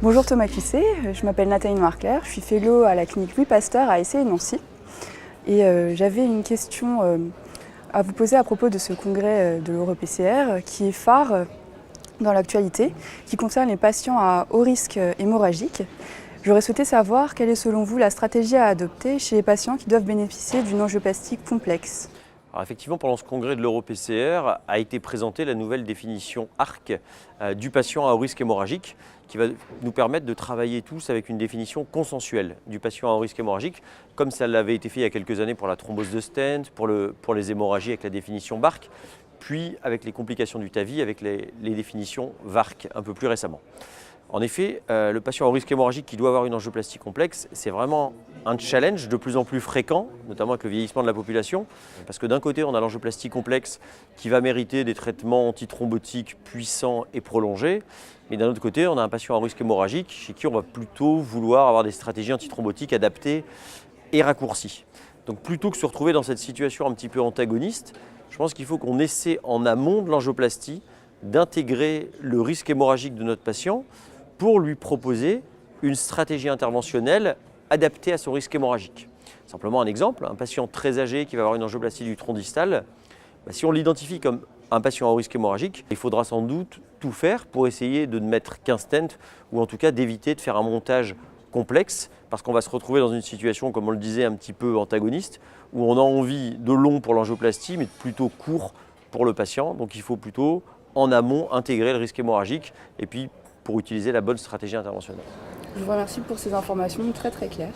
Bonjour Thomas Cusset, je m'appelle Nathalie Marcler, je suis fellow à la clinique Louis Pasteur à Essay-Nancy. Et j'avais une question à vous poser à propos de ce congrès de l'EuroPCR qui est phare dans l'actualité, qui concerne les patients à haut risque hémorragique. J'aurais souhaité savoir quelle est selon vous la stratégie à adopter chez les patients qui doivent bénéficier d'une angioplastie complexe. Alors effectivement, pendant ce congrès de l'EuroPCR a été présentée la nouvelle définition ARC du patient à haut risque hémorragique qui va nous permettre de travailler tous avec une définition consensuelle du patient à haut risque hémorragique, comme ça l'avait été fait il y a quelques années pour la thrombose de stent, pour les hémorragies avec la définition BARC, puis avec les complications du TAVI avec les définitions VARC un peu plus récemment. En effet, le patient à haut risque hémorragique qui doit avoir une angioplastie complexe, c'est vraiment un challenge de plus en plus fréquent, notamment avec le vieillissement de la population, parce que d'un côté, on a l'angioplastie complexe qui va mériter des traitements antithrombotiques puissants et prolongés, mais d'un autre côté, on a un patient à risque hémorragique chez qui on va plutôt vouloir avoir des stratégies antithrombotiques adaptées et raccourcies. Donc plutôt que se retrouver dans cette situation un petit peu antagoniste, je pense qu'il faut qu'on essaie en amont de l'angioplastie d'intégrer le risque hémorragique de notre patient pour lui proposer une stratégie interventionnelle adaptée à son risque hémorragique. Simplement un exemple, un patient très âgé qui va avoir une angioplastie du tronc distal, si on l'identifie comme un patient à haut risque hémorragique, il faudra sans doute tout faire pour essayer de ne mettre qu'un stent ou en tout cas d'éviter de faire un montage complexe parce qu'on va se retrouver dans une situation, comme on le disait, un petit peu antagoniste où on a envie de long pour l'angioplastie mais de plutôt court pour le patient. Donc il faut plutôt en amont intégrer le risque hémorragique et puis pour utiliser la bonne stratégie interventionnelle. Je vous remercie pour ces informations très claires.